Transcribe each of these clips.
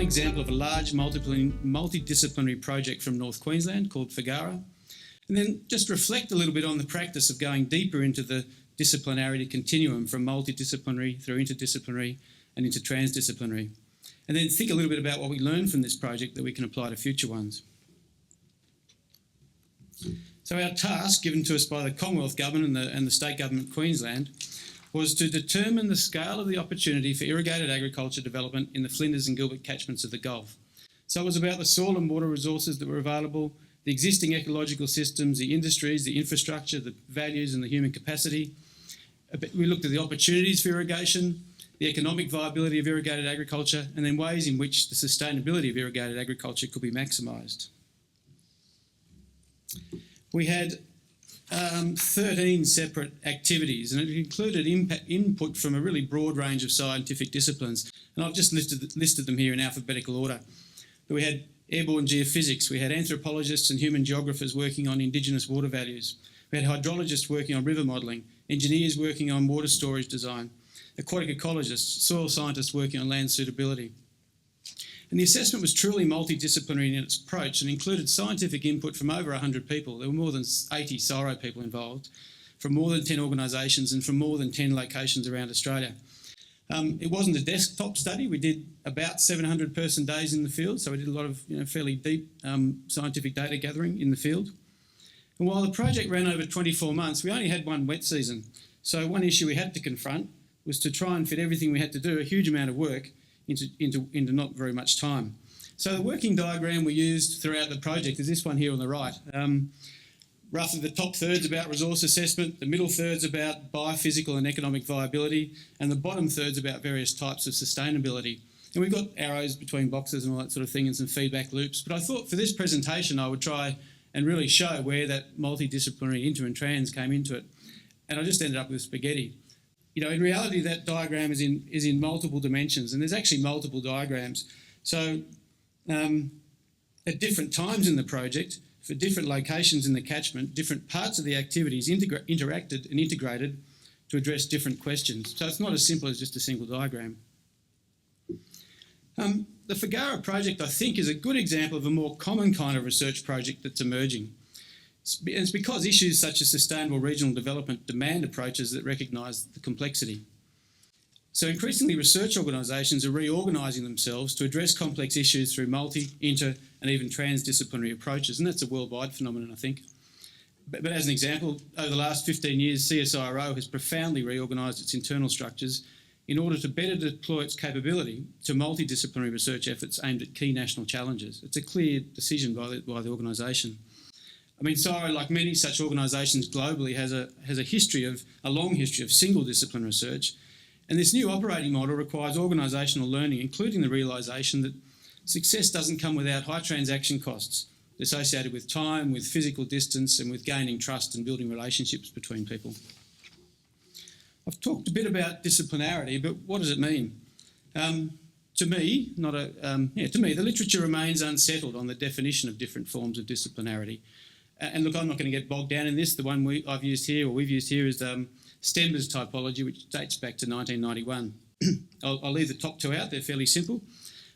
example of a large multidisciplinary project from North Queensland called FIGARA, and then just reflect a little bit on the practice of going deeper into the disciplinarity continuum from multidisciplinary through interdisciplinary and into transdisciplinary. And then think a little bit about what we learned from this project that we can apply to future ones. So our task given to us by the Commonwealth Government and the State Government of Queensland was to determine the scale of the opportunity for irrigated agriculture development in the Flinders and Gilbert catchments of the Gulf. So it was about the soil and water resources that were available, the existing ecological systems, the industries, the infrastructure, the values and the human capacity. We looked at the opportunities for irrigation, the economic viability of irrigated agriculture, and then ways in which the sustainability of irrigated agriculture could be maximised. We had 13 separate activities, and it included input from a really broad range of scientific disciplines. And I've just listed them here in alphabetical order. But we had airborne geophysics, we had anthropologists and human geographers working on Indigenous water values, we had hydrologists working on river modelling, engineers working on water storage design, aquatic ecologists, soil scientists working on land suitability. And the assessment was truly multidisciplinary in its approach and included scientific input from over 100 people. There were more than 80 CSIRO people involved, from more than 10 organisations and from more than 10 locations around Australia. It wasn't a desktop study. We did about 700 person days in the field, so we did a lot of fairly deep scientific data gathering in the field. And while the project ran over 24 months, we only had one wet season. So one issue we had to confront was to try and fit everything we had to do, a huge amount of work, into not very much time. So the working diagram we used throughout the project is this one here on the right. Roughly the top third's about resource assessment, the middle third's about biophysical and economic viability, and the bottom third's about various types of sustainability. And we've got arrows between boxes and all that sort of thing and some feedback loops. But I thought for this presentation I would try and really show where that multidisciplinary inter and trans came into it. And I just ended up with spaghetti. In reality, that diagram is in multiple dimensions, and there's actually multiple diagrams. So at different times in the project, for different locations in the catchment, different parts of the activities interacted and integrated to address different questions. So it's not as simple as just a single diagram. The FIGARA project, I think, is a good example of a more common kind of research project that's emerging. It's because issues such as sustainable regional development demand approaches that recognise the complexity. So increasingly research organisations are reorganising themselves to address complex issues through multi, inter and even transdisciplinary approaches, and that's a worldwide phenomenon, I think. But as an example, over the last 15 years, CSIRO has profoundly reorganised its internal structures in order to better deploy its capability to multidisciplinary research efforts aimed at key national challenges. It's a clear decision by the organisation. I mean, CSIRO, like many such organisations globally, has a long history of single discipline research, and this new operating model requires organisational learning, including the realisation that success doesn't come without high transaction costs associated with time, with physical distance, and with gaining trust and building relationships between people. I've talked a bit about disciplinarity, but what does it mean? To me, the literature remains unsettled on the definition of different forms of disciplinarity. And look, I'm not going to get bogged down in this. The one we've used here is Stenber's typology, which dates back to 1991. I'll leave the top two out. They're fairly simple.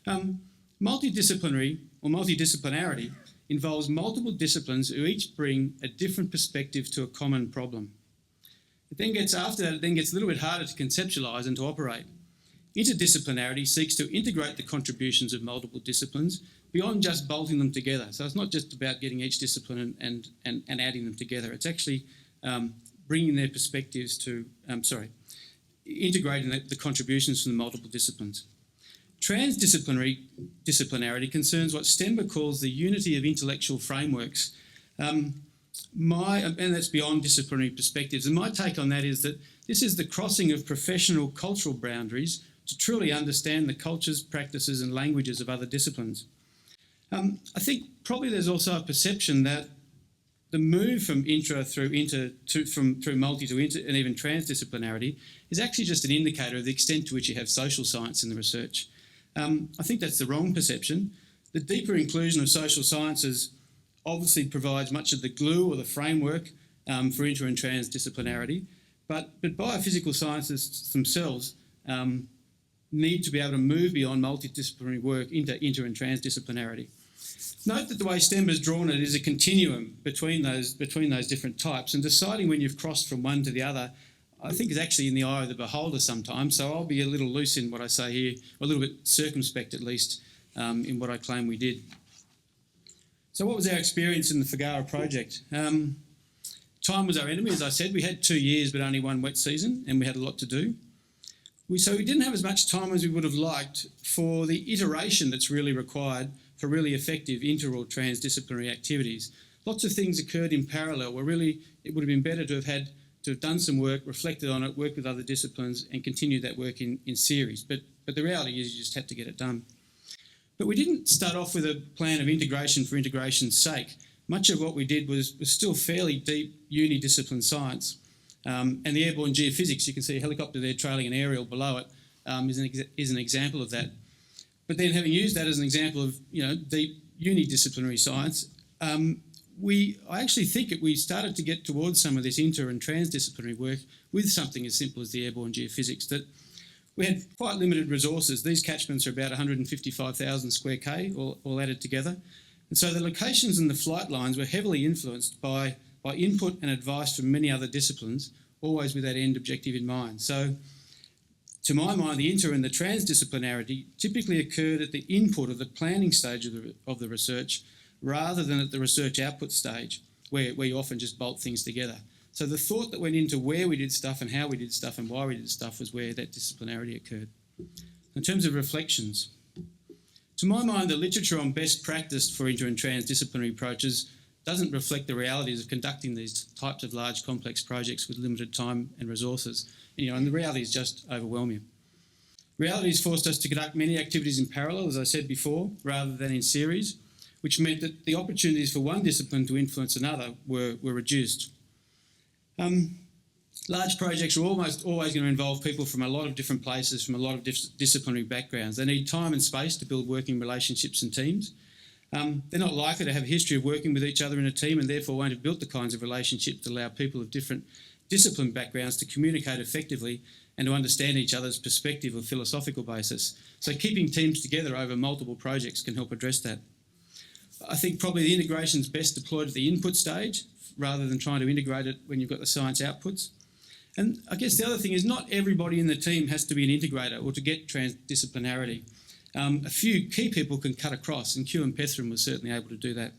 Multidisciplinary or multidisciplinarity involves multiple disciplines who each bring a different perspective to a common problem. It then gets a little bit harder to conceptualise and to operate. Interdisciplinarity seeks to integrate the contributions of multiple disciplines beyond just bolting them together. So it's not just about getting each discipline and adding them together. It's actually bringing their perspectives to, integrating the contributions from the multiple disciplines. Transdisciplinarity concerns what Stenber calls the unity of intellectual frameworks. And that's beyond disciplinary perspectives. And my take on that is that this is the crossing of professional cultural boundaries to truly understand the cultures, practices and languages of other disciplines. I think probably there's also a perception that the move from through multi to inter and even transdisciplinarity is actually just an indicator of the extent to which you have social science in the research. I think that's the wrong perception. The deeper inclusion of social sciences obviously provides much of the glue or the framework for inter and transdisciplinarity, but biophysical sciences themselves need to be able to move beyond multidisciplinary work into inter and transdisciplinarity. Note that the way STEMBA's drawn it is a continuum between those different types, and deciding when you've crossed from one to the other, I think, is actually in the eye of the beholder sometimes. So I'll be a little loose in what I say here, or a little bit circumspect at least, in what I claim we did. So what was our experience in the Figara project? Time was our enemy, as I said. We had 2 years but only one wet season, and we had a lot to do. So we didn't have as much time as we would have liked for the iteration that's really required for really effective inter or transdisciplinary activities. Lots of things occurred in parallel where really it would have been better to have done some work, reflected on it, worked with other disciplines and continued that work in series. But the reality is you just had to get it done. But we didn't start off with a plan of integration for integration's sake. Much of what we did was still fairly deep uni-discipline science. And the airborne geophysics, you can see a helicopter there trailing an aerial below it, is an example of that. But then, having used that as an example of deep unidisciplinary science, I actually think we started to get towards some of this inter and transdisciplinary work with something as simple as the airborne geophysics. That we had quite limited resources. These catchments are about 155,000 square k, all added together, and so the locations and the flight lines were heavily influenced by input and advice from many other disciplines, always with that end objective in mind. So, to my mind, the inter and the transdisciplinarity typically occurred at the input of the planning stage of the research rather than at the research output stage, where you often just bolt things together. So the thought that went into where we did stuff and how we did stuff and why we did stuff was where that disciplinarity occurred. In terms of reflections, to my mind, the literature on best practice for inter and transdisciplinary approaches doesn't reflect the realities of conducting these types of large complex projects with limited time and resources. And the reality is just overwhelming. Reality has forced us to conduct many activities in parallel, as I said before, rather than in series, which meant that the opportunities for one discipline to influence another were reduced. Large projects are almost always going to involve people from a lot of different places, from a lot of disciplinary backgrounds. They need time and space to build working relationships and teams. They're not likely to have a history of working with each other in a team and therefore won't have built the kinds of relationships that allow people of different discipline backgrounds to communicate effectively and to understand each other's perspective or philosophical basis. So keeping teams together over multiple projects can help address that. I think probably the integration is best deployed at the input stage rather than trying to integrate it when you've got the science outputs. And I guess the other thing is not everybody in the team has to be an integrator or to get transdisciplinarity. A few key people can cut across, and Q and Pethram was certainly able to do that.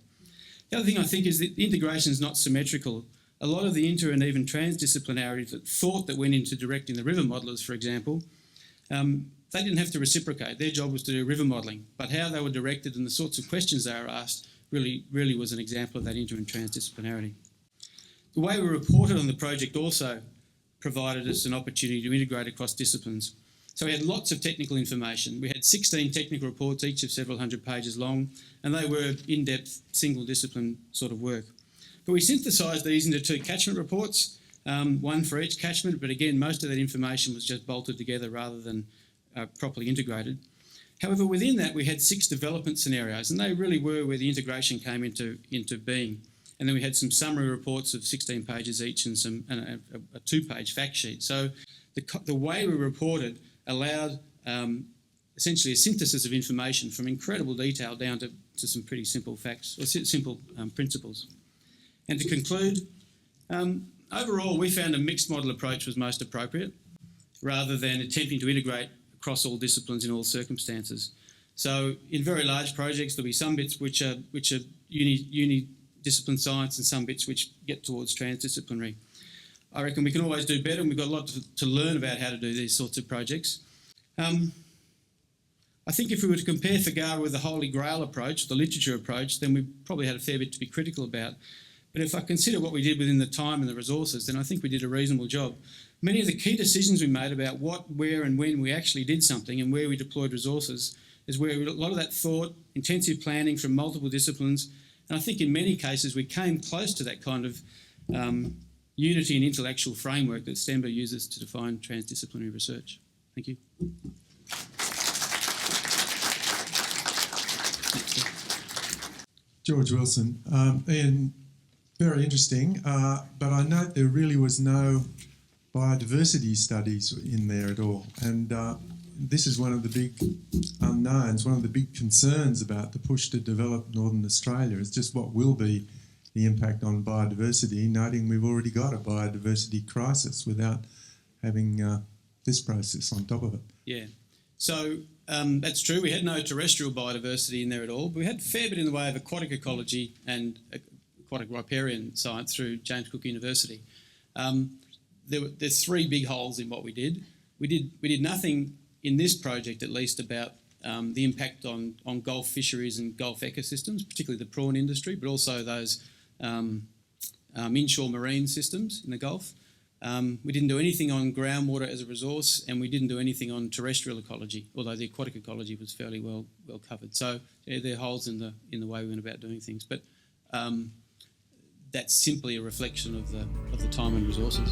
The other thing I think is that the integration is not symmetrical. A lot of the inter and even transdisciplinarity thought that went into directing the river modellers, for example, they didn't have to reciprocate. Their job was to do river modelling, but how they were directed and the sorts of questions they were asked really was an example of that inter and transdisciplinarity. The way we reported on the project also provided us an opportunity to integrate across disciplines. So we had lots of technical information. We had 16 technical reports, each of several hundred pages long, and they were in-depth, single-discipline sort of work. But we synthesised these into 2 catchment reports, one for each catchment, but again, most of that information was just bolted together rather than properly integrated. However, within that, we had 6 development scenarios, and they really were where the integration came into being. And then we had some summary reports of 16 pages each and a 2-page fact sheet. So the way we reported allowed essentially a synthesis of information from incredible detail down to some pretty simple facts, or simple principles. And to conclude, overall we found a mixed model approach was most appropriate rather than attempting to integrate across all disciplines in all circumstances. So in very large projects there'll be some bits which are uni-discipline science and some bits which get towards transdisciplinary. I reckon we can always do better, and we've got a lot to learn about how to do these sorts of projects. I think if we were to compare Figara with the Holy Grail approach, the literature approach, then we probably had a fair bit to be critical about. But if I consider what we did within the time and the resources, then I think we did a reasonable job. Many of the key decisions we made about what, where and when we actually did something and where we deployed resources is where a lot of that thought, intensive planning from multiple disciplines, and I think in many cases we came close to that kind of unity and intellectual framework that STEMBA uses to define transdisciplinary research. Thank you. George Wilson. Ian, very interesting, but I note there really was no biodiversity studies in there at all. And this is one of the big unknowns, one of the big concerns about the push to develop Northern Australia is just what will be the impact on biodiversity, noting we've already got a biodiversity crisis without having this process on top of it. Yeah. So that's true. We had no terrestrial biodiversity in there at all, but we had a fair bit in the way of aquatic ecology and aquatic riparian science through James Cook University. There's three big holes in what we did. We did nothing in this project, at least, about the impact on Gulf fisheries and Gulf ecosystems, particularly the prawn industry, but also those inshore marine systems in the Gulf. We didn't do anything on groundwater as a resource, and we didn't do anything on terrestrial ecology, although the aquatic ecology was fairly well covered. So yeah, there are holes in the way we went about doing things, but that's simply a reflection of the time and resources.